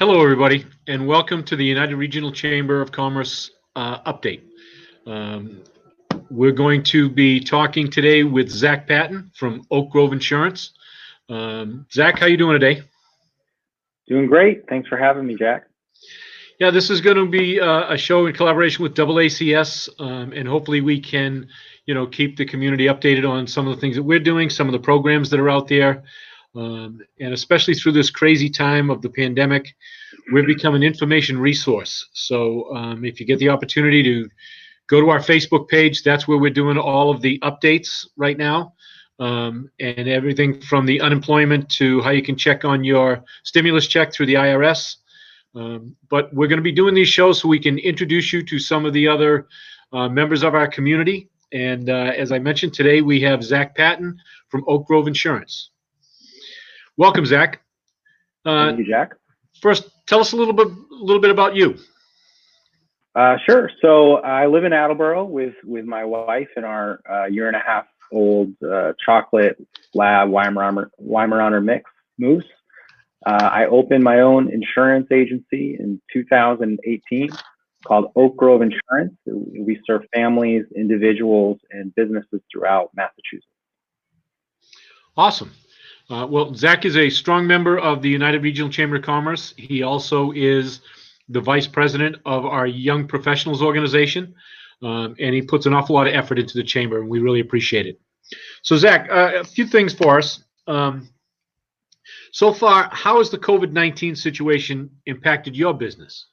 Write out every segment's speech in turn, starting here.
Hello, everybody, and welcome to the United Regional Chamber of Commerce update. Um, we're going to be talking today with Zach Patten from Oak Grove Insurance. Zach, how you doing today? Doing great. Thanks for having me, Jack. Yeah, this is going to be a show in collaboration with AACS, and hopefully we can, keep the community updated on some of the things that we're doing, some of the programs that are out there, and especially through this crazy time of the pandemic, we've become an information resource. So if you get the opportunity to go to our Facebook page, that's where we're doing all of the updates right now, and everything from the unemployment to how you can check on your stimulus check through the IRS. But we're going to be doing these shows so we can introduce you to some of the other members of our community. And as I mentioned today, we have Zach Patten from Oak Grove Insurance. Welcome, Zach. Thank you, Jack. First, tell us a little bit about you. Sure. So I live in Attleboro with my wife and our year-and-a-half-old chocolate lab Weimaraner mix moose. I opened my own insurance agency in 2018 called Oak Grove Insurance. We serve families, individuals, and businesses throughout Massachusetts. Awesome. Well, Zach is a strong member of the United Regional Chamber of Commerce. He also is the vice president of our Young Professionals organization, and he puts an awful lot of effort into the chamber, and we really appreciate it. So, Zach, a few things for us. So far, how has the COVID-19 situation impacted your business?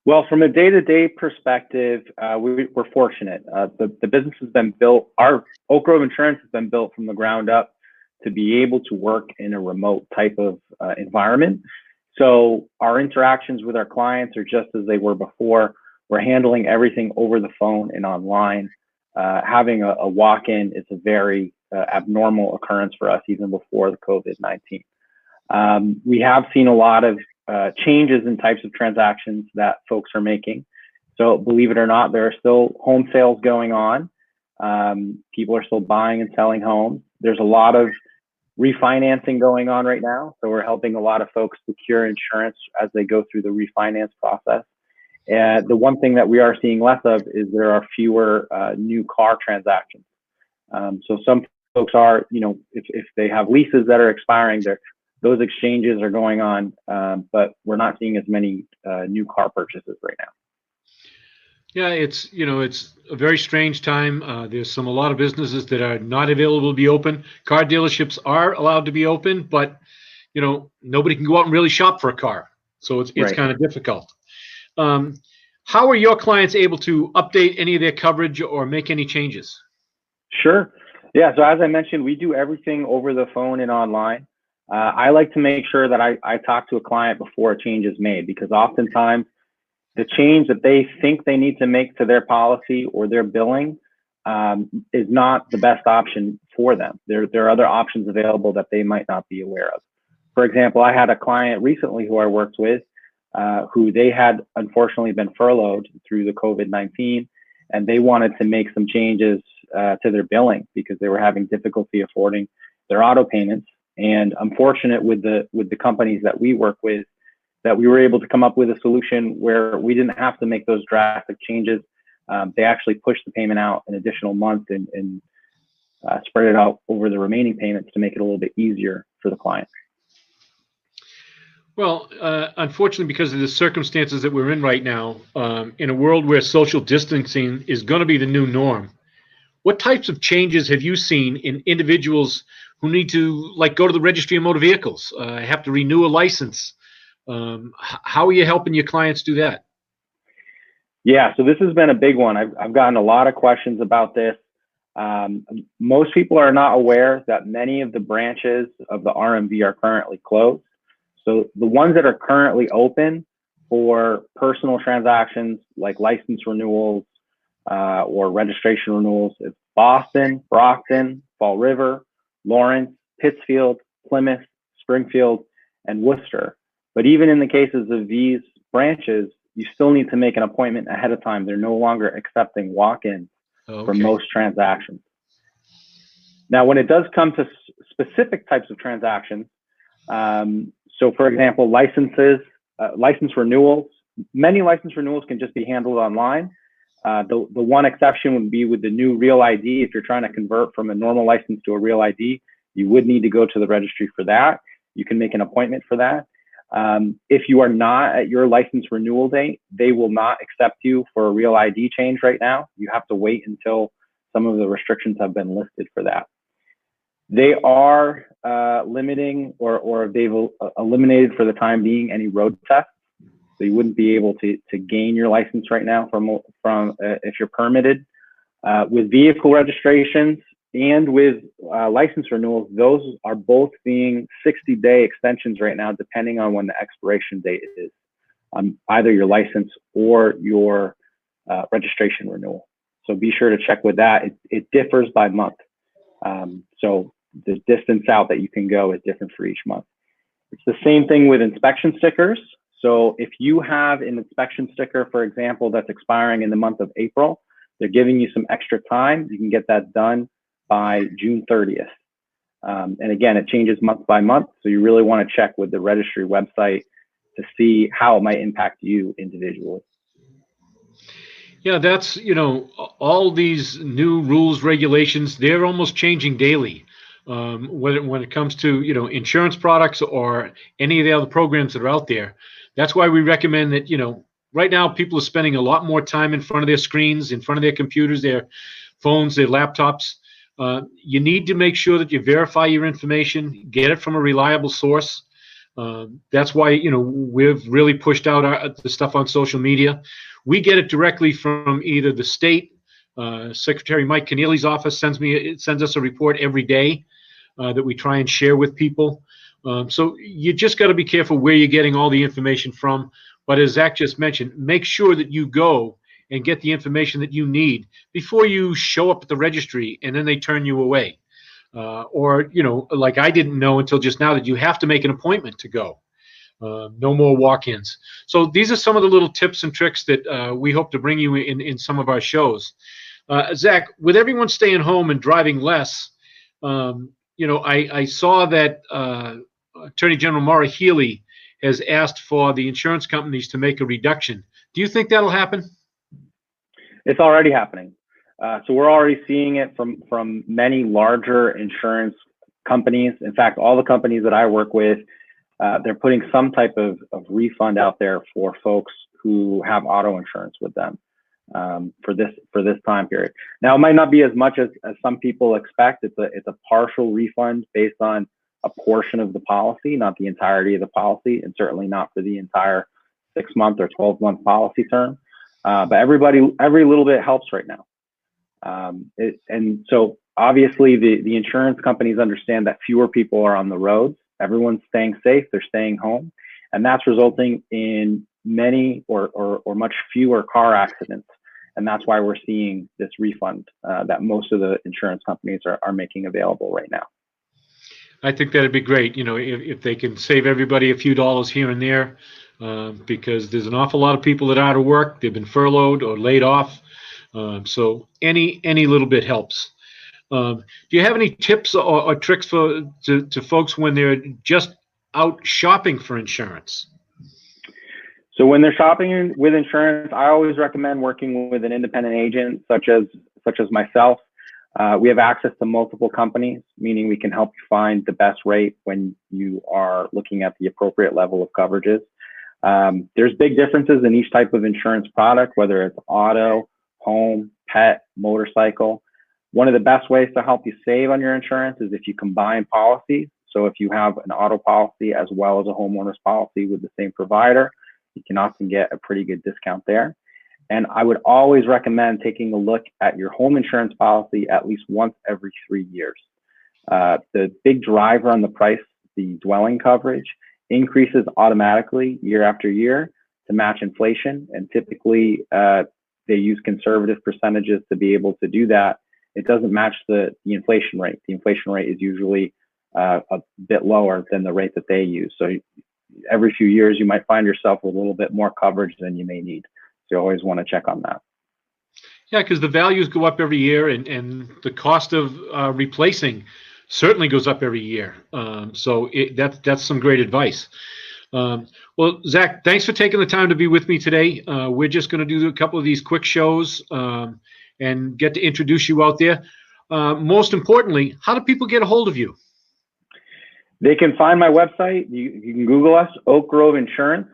Well, from a day-to-day perspective, we're fortunate. The business has been built, our Oak Grove Insurance has been built from the ground up to be able to work in a remote type of environment. So our interactions with our clients are just as they were before. We're handling everything over the phone and online. Having a walk-in is a very abnormal occurrence for us even before the COVID-19. We have seen a lot of changes in types of transactions that folks are making. So believe it or not, there are still home sales going on. People are still buying and selling homes. There's a lot of refinancing going on right now. So we're helping a lot of folks secure insurance as they go through the refinance process. And the one thing that we are seeing less of is there are fewer new car transactions. So some folks are, if they have leases that are expiring, those exchanges are going on, but we're not seeing as many new car purchases right now. Yeah, it's a very strange time. There's a lot of businesses that are not available to be open. Car dealerships are allowed to be open, but nobody can go out and really shop for a car, so it's Right. kind of difficult. How are your clients able to update any of their coverage or make any changes? Sure. Yeah. So as I mentioned, we do everything over the phone and online. I like to make sure that I talk to a client before a change is made, because oftentimes the change that they think they need to make to their policy or their billing is not the best option for them. There are other options available that they might not be aware of. For example, I had a client recently who I worked with who they had unfortunately been furloughed through the COVID-19, and they wanted to make some changes to their billing because they were having difficulty affording their auto payments. And I'm fortunate with the companies that we work with that we were able to come up with a solution where we didn't have to make those drastic changes. They actually pushed the payment out an additional month and spread it out over the remaining payments to make it a little bit easier for the client. Well, unfortunately, because of the circumstances that we're in right now, in a world where social distancing is going to be the new norm, what types of changes have you seen in individuals who need to, go to the registry of motor vehicles, have to renew a license? How are you helping your clients do that? Yeah, so this has been a big one. I've gotten a lot of questions about this. Most people are not aware that many of the branches of the RMV are currently closed. So the ones that are currently open for personal transactions like license renewals or registration renewals is Boston, Brockton, Fall River, Lawrence, Pittsfield, Plymouth, Springfield, and Worcester. But even in the cases of these branches, you still need to make an appointment ahead of time. They're no longer accepting walk-ins for most transactions. Now, when it does come to specific types of transactions, So for example, license renewals, many license renewals can just be handled online. The one exception would be with the new Real ID. If you're trying to convert from a normal license to a Real ID, you would need to go to the registry for that. You can make an appointment for that. If you are not at your license renewal date, they will not accept you for a Real ID change right now. You have to wait until some of the restrictions have been lifted for that. They are limiting or they've eliminated for the time being any road tests. So you wouldn't be able to gain your license right now from if you're permitted. With vehicle registrations and with license renewals, those are both being 60-day extensions right now, depending on when the expiration date is on either your license or your registration renewal. So be sure to check with that. It differs by month. So the distance out that you can go is different for each month. It's the same thing with inspection stickers. So if you have an inspection sticker, for example, that's expiring in the month of April, they're giving you some extra time. You can get that done by June 30th. And again, it changes month by month. So you really want to check with the registry website to see how it might impact you individually. Yeah, that's, all these new rules, regulations, they're almost changing daily. When it comes to, insurance products or any of the other programs that are out there. That's why we recommend that, right now people are spending a lot more time in front of their screens, in front of their computers, their phones, their laptops. You need to make sure that you verify your information, get it from a reliable source. That's why, we've really pushed out the stuff on social media. We get it directly from either the state, Secretary Mike Keneally's office sends us a report every day that we try and share with people. So you just got to be careful where you're getting all the information from. But as Zach just mentioned, make sure that you go and get the information that you need before you show up at the registry and then they turn you away. Or, like I didn't know until just now that you have to make an appointment to go. No more walk-ins. So these are some of the little tips and tricks that we hope to bring you in some of our shows. Zach, with everyone staying home and driving less, I saw that Attorney General Maura Healey has asked for the insurance companies to make a reduction. Do you think that'll happen? It's already happening. So we're already seeing it from many larger insurance companies. In fact, all the companies that I work with, they're putting some type of refund out there for folks who have auto insurance with them for this time period. Now, it might not be as much as some people expect. It's a partial refund based on a portion of the policy, not the entirety of the policy, and certainly not for the entire 6-month or 12-month policy term. But every little bit helps right now. And so obviously the insurance companies understand that fewer people are on the roads. Everyone's staying safe, they're staying home, and that's resulting in many or much fewer car accidents. And that's why we're seeing this refund that most of the insurance companies are making available right now. I think that'd be great, if they can save everybody a few dollars here and there, because there's an awful lot of people that are out of work. They've been furloughed or laid off. So any little bit helps. Do you have any tips or tricks to folks when they're just out shopping for insurance? So when they're shopping with insurance, I always recommend working with an independent agent, such as myself. We have access to multiple companies, meaning we can help you find the best rate when you are looking at the appropriate level of coverages. There's big differences in each type of insurance product, whether it's auto, home, pet, motorcycle. One of the best ways to help you save on your insurance is if you combine policies. So if you have an auto policy as well as a homeowner's policy with the same provider, you can often get a pretty good discount there. And I would always recommend taking a look at your home insurance policy at least once every 3 years. The big driver on the price, the dwelling coverage, increases automatically year after year to match inflation. And typically, they use conservative percentages to be able to do that. It doesn't match the inflation rate. The inflation rate is usually a bit lower than the rate that they use. So every few years, you might find yourself with a little bit more coverage than you may need. So you always want to check on that. Yeah, because the values go up every year, and the cost of replacing certainly goes up every year. So that's some great advice. Well, Zach, thanks for taking the time to be with me today. We're just going to do a couple of these quick shows and get to introduce you out there. Most importantly, how do people get a hold of you? They can find my website. You can Google us, Oak Grove Insurance.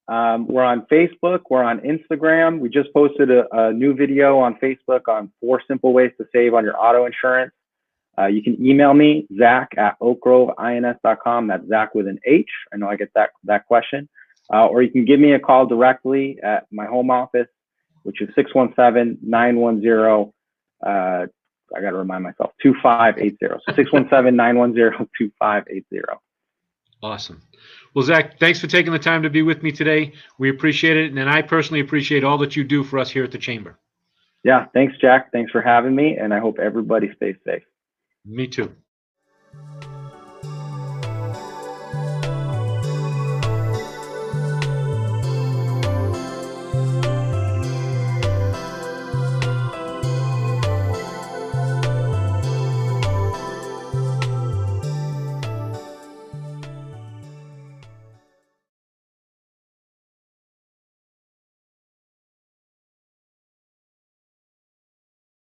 We're on Facebook. We're on Instagram. We just posted a new video on Facebook on 4 simple ways to save on your auto insurance. You can email me, Zach@oakgroveins.com. That's Zach with an H. I know I get that question. Or you can give me a call directly at my home office, which is 617-910. I got to remind myself, 2580. So 617-910-2580. Awesome. Well, Zach, thanks for taking the time to be with me today. We appreciate it. And I personally appreciate all that you do for us here at the Chamber. Yeah, thanks, Jack. Thanks for having me. And I hope everybody stays safe. Me too.